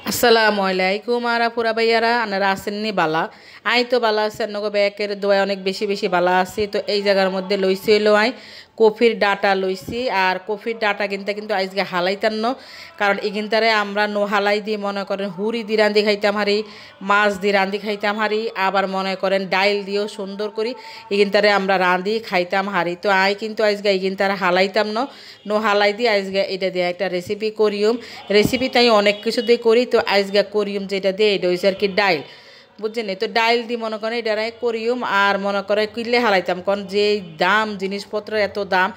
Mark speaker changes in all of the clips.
Speaker 1: আসসালামু আলাইকুম আরাফুরা ভাইয়ারা আপনারা আসেননি বালা আই তো বালা আছে নগো ব্যাকের দোয়া অনেক বেশি বেশি বালা আছি তো এই জায়গার মধ্যে লইছি হইলো আই কফির ডাটা লইছি আর কফির ডাটা কিন্তু আজকে হালাইতাম ন কারণ এখানটারে আমরা নো হালাই দিয়ে মনে করেন হুড়ি দিয়ে রাঁধি খাইতাম হারি মাছ দিয়ে রাঁধি খাইতাম হারি আবার মনে করেন ডাইল দিয়েও সুন্দর করি এখানটারে আমরা রাঁধি খাইতাম হারি তো আই কিন্তু আজকে এখানটারে হালাইতাম নো হালাই দিয়ে আজকে এটা দিয়ে একটা রেসিপি করিম রেসিপি তাই অনেক কিছু দিয়ে করি তো আজকে করিম যেটা দিয়ে এটা হয়েছে আর কি ডাইল বুঝছেন তো ডাইল দিয়ে মনে করেন এটারাই করিম আর মনে করে কিনলে হালাইতাম কারণ যে দাম জিনিসপত্র এত দাম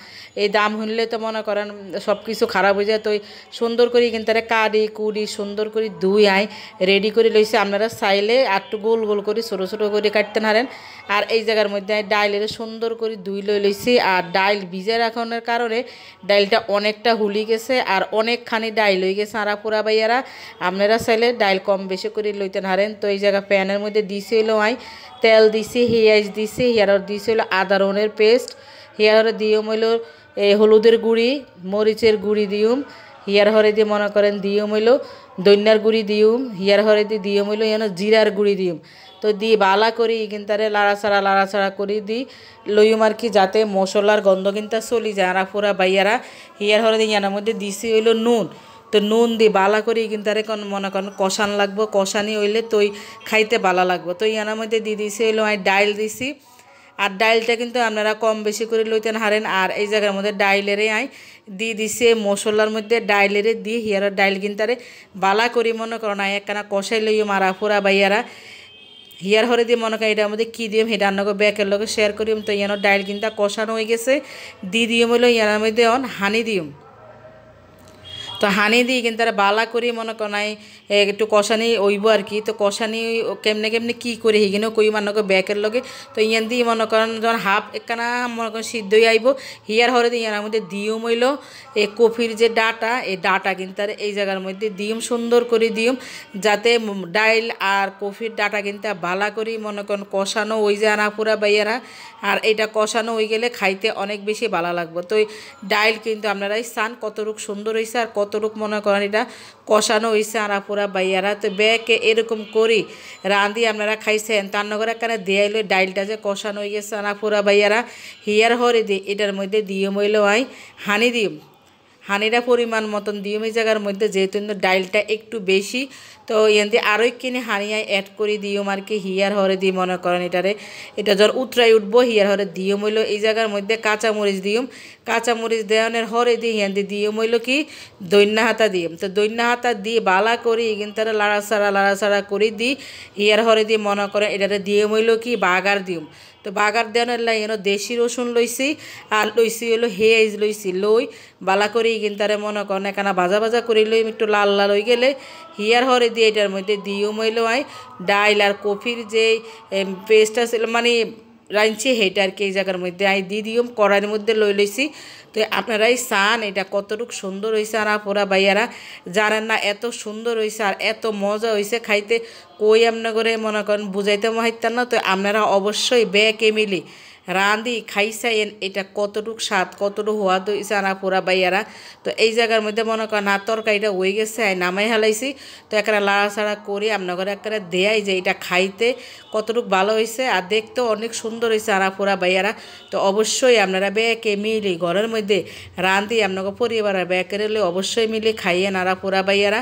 Speaker 1: এই দাম হইলে তো মনে করেন সব কিছু খারাপ হয়ে যায় তো সুন্দর করে কিন্তু কাটি কুড়ি সুন্দর করে ধুই আই রেডি করে লইছে আপনারা চাইলে একটু গোল গোল করে ছোটো ছোটো করে কাটতে পারেন আর এই জায়গার মধ্যে ডাইলের সুন্দর করে ধুই লইছি আর ডাইল ভিজে রাখানোর কারণে ডাইলটা অনেকটা হুলি গেছে আর অনেকখানি ডাইল হয়ে গেছে আর পুরা ভাইয়ারা আপনারা চাইলে ডাইল কম বেশি করে লইতে পারেন তো এই জায়গা প্যানের মধ্যে দিছি হইলো আই তেল দিছি হিয়াজ দিছি হিয়ার দিছি হইলো আদা রসুনের পেস্ট হিয়ার দিয়ম হইলো হলুদের গুঁড়ি মরিচের গুঁড়ি দিয়ম হিয়ার হরে দিয়ে মনে করেন দিয়ম হইলো দইনার গুঁড়ি দিয়ম হিয়ার হরে দিয়ে দিয়ম হইলো যেন জিরার গুঁড়ি দিয়ম তো দিয়ে বালা করি কিন্তু লাড়াছাড়া করে দিই লইম আর কি যাতে মশলার গন্ধ কিন্তু চলি যায় আর পুরা বাইয়ারা হিয়ার হরে দিয়ে ইয়ার মধ্যে দিছি হইলো নুন তো নুন দিয়ে বালা করি কিন্তু মনে করেন কষান লাগবো কষানি হইলে তো খাইতে বালা লাগবো তো ইয়ার মধ্যে দিয়ে দিছি হইলো আমি ডাইল দিছি আর ডাইলটা কিন্তু আপনারা কম বেশি করে লইতেন হারেন আর এই জায়গার মধ্যে ডাইলেরে আই দিয়ে দিছে মশলার মধ্যে ডাইলেরে দিয়ে হিয়ার ডাইল কিনতারে বালা করি মনে করেন একখানা কষাই লইও মারা ফুরা বাইয়ারা হিয়ার হরে দিয়ে মনে করেন এটার মধ্যে কী দিম সেটা আপনাকে ব্যাকের লগে শেয়ার করিম তো ইয়ানোর ডাইল কিনতা কষানো হয়ে গেছে দিয়ে দিম হইলো ইয়ার মধ্যে হানি দিম তো হানি দিই কিন্তু তারা বালা করি মনে করাই একটু কষানি ওইব আর কি তো কষানি কেমনে কেমনে কী করে হিগিনেও কই মানকে ব্যাকের লগে তো ইয়ান দিয়ে মনে করেন যখন হাফ একখানা মনে করেন সিদ্ধ হয়ে আইব হিয়ার হরে দিয়ে ইয়ার মধ্যে দিয়ম হইল এই কফির যে ডাটা এই ডাটা কিন্তু এই জায়গার মধ্যে দিয়ম সুন্দর করে দিয়ম যাতে ডাইল আর কফির ডাটা কিন্তু বালা করি মনে করেন কষানো ওই যে আনা পুরা বাইয়ারা আর এটা কষানো হয়ে গেলে খাইতে অনেক বেশি ভালো লাগবে তো ডাইল কিন্তু আপনারাই চান কতটুক সুন্দর হয়েছে আর কতটুক মনে করেন এটা কষানো হয়েছে আর পুরা বাইয়ারা তো ব্যাকে এরকম করি রাঁধি আপনারা খাইছেন তার নগর একখানে দেয়াইল ডাইলটা যে কষানো হয়ে গেছে আর পুরা বাইয়ারা হিয়ার হরে দিয়ে এটার মধ্যে দিয়ে মইল আই হানি দিম হানিটা পরিমাণ মতন দিম এই জায়গার মধ্যে যেহেতু ডাইলটা একটু বেশি তো এতে আরও কিনে হানিয়ায় অ্যাড করে দিম আর কি হিয়ার হরে দিয়ে মনে করেন এটা জ্বর উতরাই উঠবো হিয়ার হরে দিয়ম হইলো এই জায়গার মধ্যে কাঁচামরিচ দিম কাঁচামরিচ দেওয়ানের হরে দিয়ে হিয়ান্দি দিয়ম হইলো কি দৈন্যা হাতা দিম তো দৈন্যা হাতা দিয়ে বালা করি কিন্তু লাড়াছাড়া করে দিই হিয়ার হরে দিয়ে মনে করেন এটাতে দিয়ম হইলো কি বাগার দিম তো বাগার দেওয়ানোর লাই দেশি রসুন লইছি আর লইছি হলো হেয়াজ লইছি লই বালা করি কিন্তু মনে করেন এখানা ভাজা করে লই একটু লাল লাল হয়ে গেলে হিয়ার হরে দিয়ে এটার মধ্যে দিও মইলো আই ডাইল আর কফির যে পেস্ট আছে মানে রাঁধছি সেইটা আর কি এই জায়গার মধ্যে আই দিয়ে দিম কড়াইয়ের মধ্যে লইছি তো আপনারাই চান এটা কতটুকু সুন্দর হয়েছে আর পুরা বাইয়ারা জানেন না এত সুন্দর হয়েছে আর এত মজা হয়েছে খাইতে কই আপনার করে মনে করেন বুঝাইতে মহাইতাম না তো আপনারা অবশ্যই ব্যাকে মিলি রাঁধি খাইছাইন এটা কতটুক স্বাদ কতটুকু হওয়া হয়েছে আর পুরা বাইয়ারা তো এই জায়গার মধ্যে মনে করেন না তরকারিটা হয়ে গেছে নামাই হালাইছি তো একটা লাড়াছাড়া করে আপনার ঘরে একটা দেয়াই যে এটা খাইতে কতটুকু ভালো হয়েছে আর দেখতেও অনেক সুন্দর হয়েছে আর পুরা বাইয়ারা তো অবশ্যই আপনারা ব্যাকে মিলি ঘরের মধ্যে রাঁধি আপনাকে পরিবারের ব্যাকের অবশ্যই মিলি খাইয়েন আর পুরা বাইয়ারা।